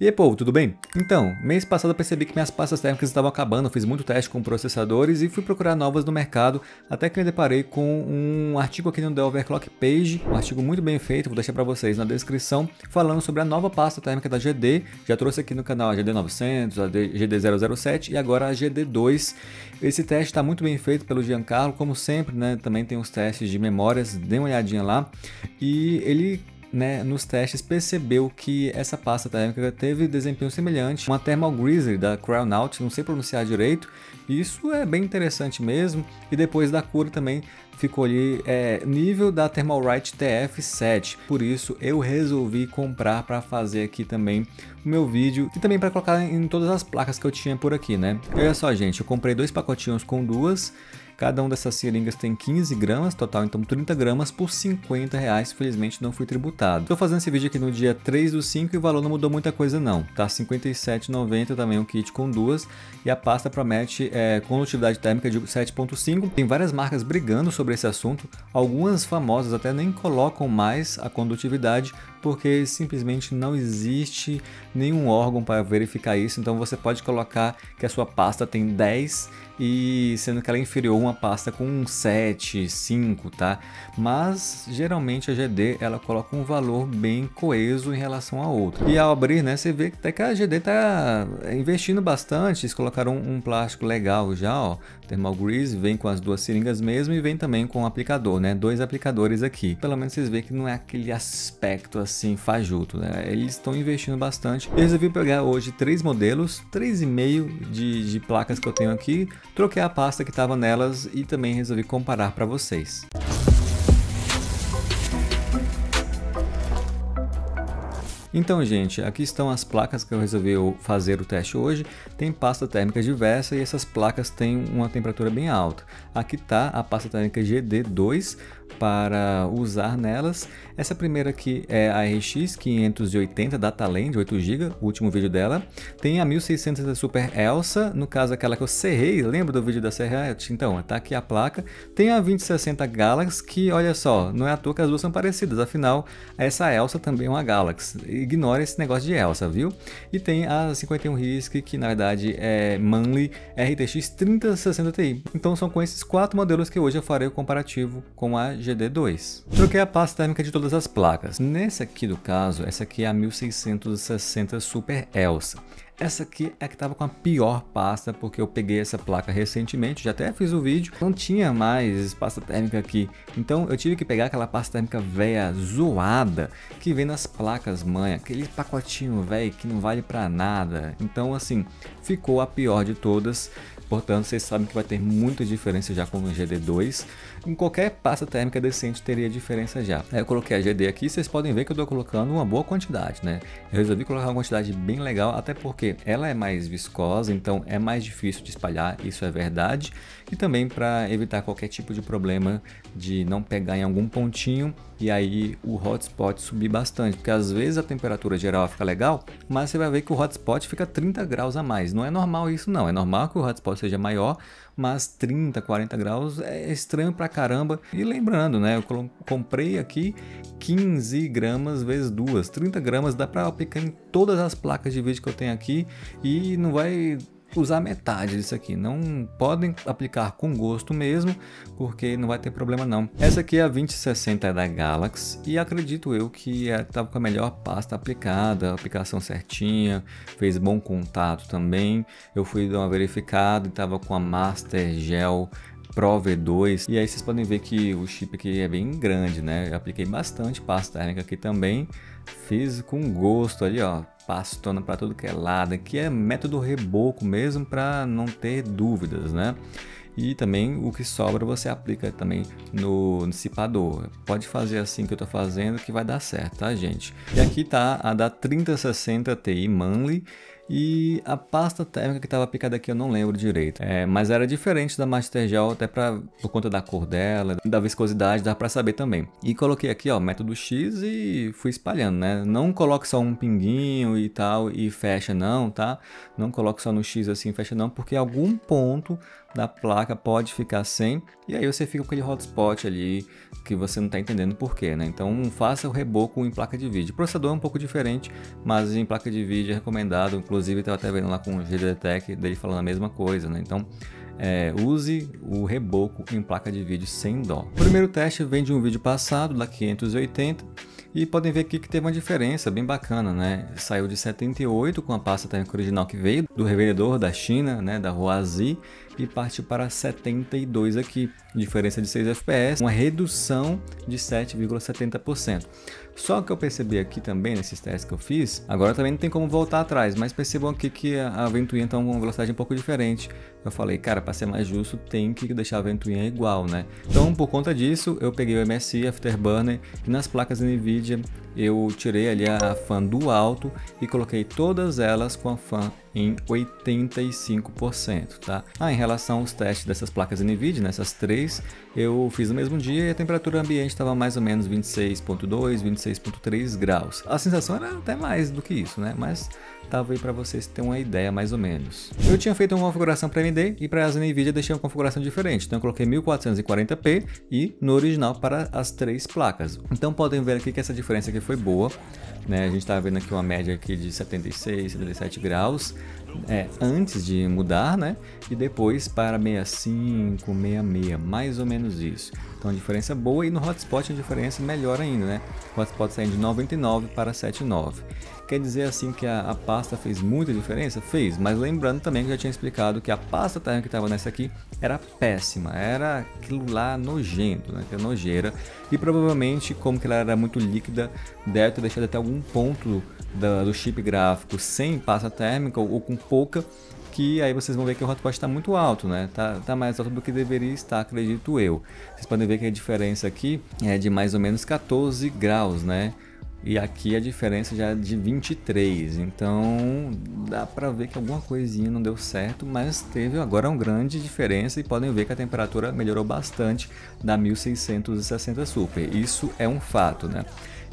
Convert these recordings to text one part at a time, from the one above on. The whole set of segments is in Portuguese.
E aí, povo, tudo bem? Então, mês passado eu percebi que minhas pastas térmicas estavam acabando, eu fiz muito teste com processadores e fui procurar novas no mercado, até que me deparei com um artigo aqui no The Overclock Page, um artigo muito bem feito, vou deixar para vocês na descrição, falando sobre a nova pasta térmica da GD. Já trouxe aqui no canal a GD900, a GD007 e agora a GD2. Esse teste está muito bem feito pelo Giancarlo, como sempre, né? Também tem os testes de memórias, dê uma olhadinha lá. E ele, nos testes percebeu que essa pasta térmica teve desempenho semelhante a uma Thermal Grizzly da Cryonaut, não sei pronunciar direito. Isso é bem interessante mesmo. E depois da cura também ficou ali nível da Thermalright TF7. Por isso eu resolvi comprar para fazer aqui também o meu vídeo e também para colocar em todas as placas que eu tinha por aqui, né? Olha só, gente, eu comprei dois pacotinhos com duas. Cada uma dessas seringas tem 15 gramas, total então 30 gramas por R$50, felizmente não fui tributado. Estou fazendo esse vídeo aqui no dia 3/5 e o valor não mudou muita coisa não, tá? R$57,90 também um kit com duas e a pasta promete condutividade térmica de 7.5. Tem várias marcas brigando sobre esse assunto, algumas famosas até nem colocam mais a condutividade porque simplesmente não existe nenhum órgão para verificar isso, então você pode colocar que a sua pasta tem 10 e sendo que ela é inferior a uma pasta com 7, 5, tá? Mas geralmente a GD ela coloca um valor bem coeso em relação a outra. E ao abrir, né, você vê até que a GD tá investindo bastante, eles colocaram um plástico legal já, ó, Thermal Grease, vem com as duas seringas mesmo e vem também com o aplicador, né? Dois aplicadores aqui. Pelo menos vocês veem que não é aquele aspecto assim fajuto, né? Eles estão investindo bastante. Eu resolvi pegar hoje 3 modelos, 3,5 de placas que eu tenho aqui. Troquei a pasta que estava nelas e também resolvi comparar para vocês. Então, gente, aqui estão as placas que eu resolvi fazer o teste hoje. Tem pasta térmica diversa e essas placas têm uma temperatura bem alta. Aqui está a pasta térmica GD2 para usar nelas. Essa primeira aqui é a RX 580 da Talend de 8 GB, o último vídeo dela. Tem a 1600 da Super Elsa, no caso aquela que eu serrei, lembra do vídeo da serrete? Então, tá aqui a placa. Tem a 2060 Galaxy, que olha só, não é à toa que as duas são parecidas, afinal, essa Elsa também é uma Galaxy. Ignora esse negócio de Elsa, viu? E tem a 51 RISC, que na verdade é Manly RTX 3060 Ti. Então são com esses 4 modelos que hoje eu farei o comparativo com a GD2. Troquei a pasta térmica de todas as placas. Nesse aqui do caso, essa aqui é a 1660 Super Elsa. Essa aqui é a que estava com a pior pasta, porque eu peguei essa placa recentemente, já até fiz o vídeo, não tinha mais pasta térmica aqui, então eu tive que pegar aquela pasta térmica velha, zoada, que vem nas placas mãe, aquele pacotinho velho que não vale pra nada. Então assim, ficou a pior de todas. Portanto, vocês sabem que vai ter muita diferença já com o GD2. Em qualquer pasta térmica decente teria diferença já. Aí eu coloquei a GD aqui, vocês podem ver que eu estou colocando uma boa quantidade, né? Eu resolvi colocar uma quantidade bem legal, até porque ela é mais viscosa, então é mais difícil de espalhar, isso é verdade. E também para evitar qualquer tipo de problema de não pegar em algum pontinho e aí o hotspot subir bastante. Porque às vezes a temperatura geral fica legal, mas você vai ver que o hotspot fica 30 graus a mais. Não é normal isso não, é normal que o hotspot seja maior, mas 30, 40 graus é estranho pra caramba. E lembrando, né, eu comprei aqui 15 gramas vezes 2, 30 gramas dá pra aplicar em todas as placas de vídeo que eu tenho aqui e não vai usar metade disso aqui. Não podem aplicar com gosto mesmo, porque não vai ter problema não. Essa aqui é a 2060 da Galaxy e acredito eu que estava com a melhor pasta aplicada, a aplicação certinha, fez bom contato também. Eu fui dar uma verificada e estava com a Master Gel Pro V2 e aí vocês podem ver que o chip aqui é bem grande, né? Eu apliquei bastante pasta térmica aqui também, fiz com gosto ali, ó, pastona para tudo que é lado. Aqui é método reboco mesmo para não ter dúvidas, né? E também o que sobra você aplica também no dissipador. Pode fazer assim que eu tô fazendo que vai dar certo, tá, gente? E aqui tá a da 3060 Ti Manly. E a pasta térmica que estava aplicada aqui eu não lembro direito, mas era diferente da Master Gel, até por conta da cor dela, da viscosidade, dá para saber também. E coloquei aqui, ó, método X e fui espalhando, né? Não coloque só um pinguinho e tal e fecha não, tá? Não coloque só no X assim e fecha não, porque algum ponto da placa pode ficar sem, e aí você fica com aquele hotspot ali que você não está entendendo porquê, né? Então faça o reboco em placa de vídeo. O processador é um pouco diferente, mas em placa de vídeo é recomendado. Inclusive estava até vendo lá com o GDTech dele falando a mesma coisa, né? Então use o reboco em placa de vídeo sem dó. O primeiro teste vem de um vídeo passado, da 580, e podem ver aqui que teve uma diferença bem bacana, né? Saiu de 78 com a pasta térmica original que veio do revendedor da China, né? Da Huazi, e parte para 72 aqui, diferença de 6 FPS, uma redução de 7,70%. Só que eu percebi aqui também nesses testes que eu fiz, agora também não tem como voltar atrás, mas percebam aqui que a ventoinha está com uma velocidade um pouco diferente. Eu falei, cara, para ser mais justo tem que deixar a ventoinha igual, né? Então por conta disso eu peguei o MSI Afterburner e nas placas NVIDIA eu tirei ali a fan do alto e coloquei todas elas com a fan em 85%, tá? Em relação aos testes dessas placas NVIDIA, nessas três, eu fiz no mesmo dia e a temperatura ambiente estava mais ou menos 26,2, 26,3 graus. A sensação era até mais do que isso, né? Mas tava aí para vocês terem uma ideia mais ou menos. Eu tinha feito uma configuração para AMD e para as NVIDIA deixei uma configuração diferente. Então eu coloquei 1440p e no original para as três placas. Então podem ver aqui que essa diferença aqui foi boa, né? A gente está vendo aqui uma média aqui de 76, 77 graus antes de mudar, né? E depois para 65, 66, mais ou menos isso. Então a diferença boa, e no hotspot a diferença melhor ainda, né? O hotspot saindo de 99 para 79. Quer dizer assim que a pasta fez muita diferença? Fez, mas lembrando também que eu já tinha explicado que a pasta térmica que estava nessa aqui era péssima, era aquilo lá nojento, né? Que é nojeira, e provavelmente, como que ela era muito líquida, deve ter deixado até algum ponto do chip gráfico sem pasta térmica ou com pouca, que aí vocês vão ver que o hotspot está muito alto, né? Tá mais alto do que deveria estar, acredito eu. Vocês podem ver que a diferença aqui é de mais ou menos 14 graus, né? E aqui a diferença já é de 23, então dá para ver que alguma coisinha não deu certo, mas teve agora uma grande diferença e podem ver que a temperatura melhorou bastante da 1660 Super, isso é um fato, né?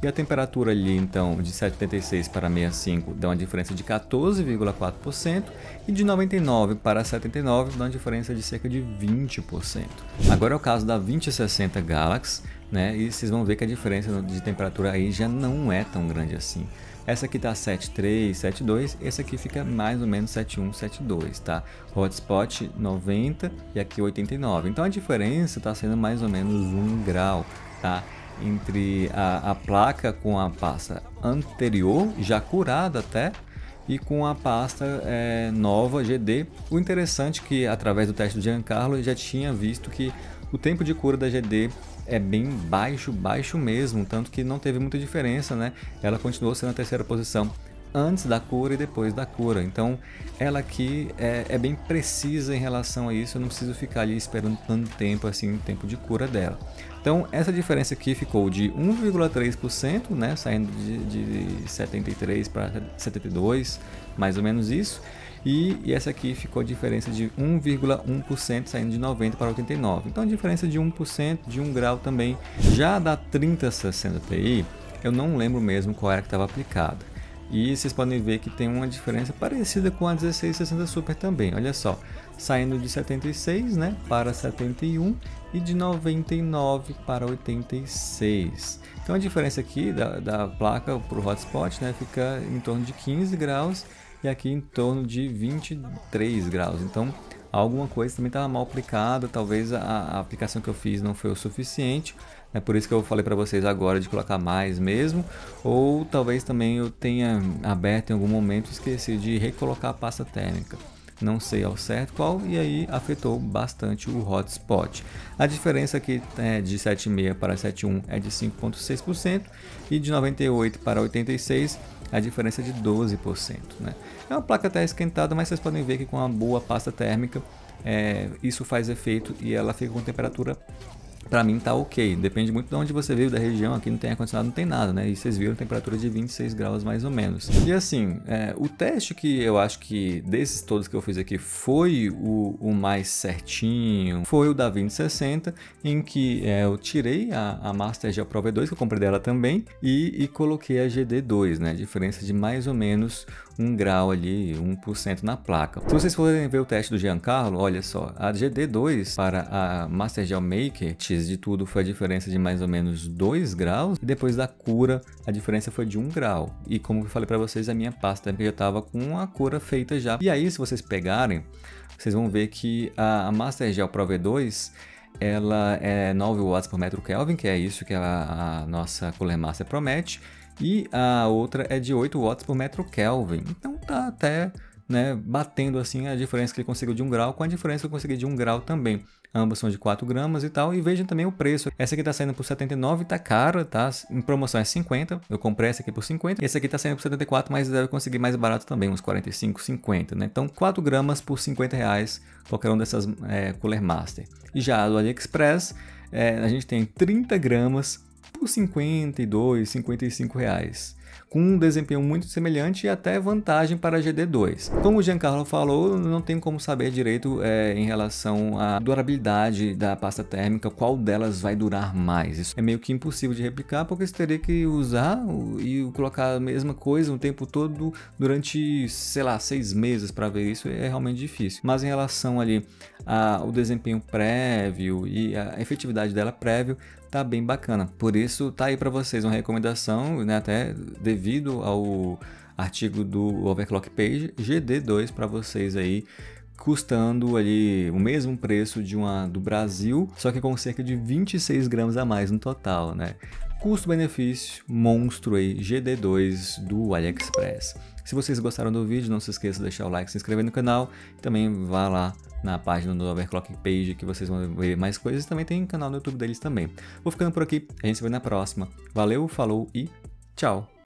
E a temperatura ali então de 76 para 65 dá uma diferença de 14,4% e de 99 para 79 dá uma diferença de cerca de 20%. Agora é o caso da 2060 Galaxy, né? E vocês vão ver que a diferença de temperatura aí já não é tão grande assim. Essa aqui tá 7,3, 7,2, esse aqui fica mais ou menos 7,1, 7,2, tá? Hotspot 90 e aqui 89. Então a diferença está sendo mais ou menos 1 grau, tá? Entre a placa com a pasta anterior, já curada até, e com a pasta nova GD. O interessante é que através do teste do Giancarlo já tinha visto que o tempo de cura da GD é bem baixo mesmo, tanto que não teve muita diferença, né? Ela continuou sendo a terceira posição antes da cura e depois da cura. Então ela aqui é bem precisa em relação a isso, eu não preciso ficar ali esperando tanto tempo assim, o tempo de cura dela. Então essa diferença aqui ficou de 1,3%, né, saindo de 73 para 72, mais ou menos isso. E essa aqui ficou a diferença de 1,1%, saindo de 90 para 89. Então a diferença de 1%, de 1 grau também. Já da 3060 Ti, eu não lembro mesmo qual era que estava aplicada. E vocês podem ver que tem uma diferença parecida com a 1660 Super também. Olha só, saindo de 76, né, para 71 e de 99 para 86. Então a diferença aqui da placa para o hotspot, né, fica em torno de 15 graus e aqui em torno de 23 graus. Então alguma coisa também estava mal aplicada, talvez a aplicação que eu fiz não foi o suficiente. É por isso que eu falei para vocês agora de colocar mais mesmo, ou talvez também eu tenha aberto em algum momento e esqueci de recolocar a pasta térmica. Não sei ao certo qual, e aí afetou bastante o hotspot. A diferença aqui de 7,6 para 7,1 é de 5,6% e de 98 para 86 a diferença é de 12%, né? É uma placa até esquentada, mas vocês podem ver que com uma boa pasta térmica isso faz efeito e ela fica com temperatura Pra mim tá ok, depende muito de onde você vive, da região. Aqui não tem ar-condicionado, não tem nada, né? E vocês viram temperatura de 26 graus mais ou menos. E assim, o teste que eu acho que desses todos que eu fiz aqui foi o mais certinho, foi o da 2060, em que eu tirei a Mastergel Pro V2, que eu comprei dela também, e coloquei a GD2, né? Diferença de mais ou menos 1 grau ali, 1% na placa. Se vocês forem ver o teste do Giancarlo, olha só, a GD2 para a Mastergel Maker, de tudo, foi a diferença de mais ou menos 2 graus, e depois da cura a diferença foi de 1 grau. E como eu falei para vocês, a minha pasta já estava com a cura feita já. E aí, se vocês pegarem, vocês vão ver que a Mastergel Pro V2 ela é 9 watts por metro Kelvin, que é isso que a nossa Cooler Master promete, e a outra é de 8 watts por metro Kelvin. Então tá até, né, batendo assim a diferença que ele conseguiu de 1 grau com a diferença que eu consegui de 1 grau também. Ambas são de 4 gramas e tal, e vejam também o preço. Essa aqui tá saindo por 79, tá cara, tá? Em promoção é 50, eu comprei essa aqui por 50, e essa aqui tá saindo por 74, mas deve conseguir mais barato também, uns 45, 50, né? Então 4 gramas por 50 reais, qualquer um dessas Cooler Master. E já do AliExpress, a gente tem 30 gramas por 52, 55 reais. Com um desempenho muito semelhante e até vantagem para a GD2. Como o Giancarlo falou, não tem como saber direito em relação à durabilidade da pasta térmica, qual delas vai durar mais. Isso é meio que impossível de replicar, porque você teria que usar e colocar a mesma coisa o tempo todo durante, sei lá, 6 meses para ver isso, é realmente difícil. Mas em relação ali ao desempenho prévio e a efetividade dela prévio, tá bem bacana. Por isso tá aí para vocês uma recomendação, né, até devido ao artigo do Overclock Page, GD2 para vocês aí, custando ali o mesmo preço de uma do Brasil, só que com cerca de 26 gramas a mais no total, né? Custo-benefício monstro aí, GD2 do AliExpress. Se vocês gostaram do vídeo, não se esqueça de deixar o like, se inscrever no canal e também vá lá na página do Overclock Page que vocês vão ver mais coisas. Também tem canal no YouTube deles também. Vou ficando por aqui, a gente se vê na próxima. Valeu, falou e tchau!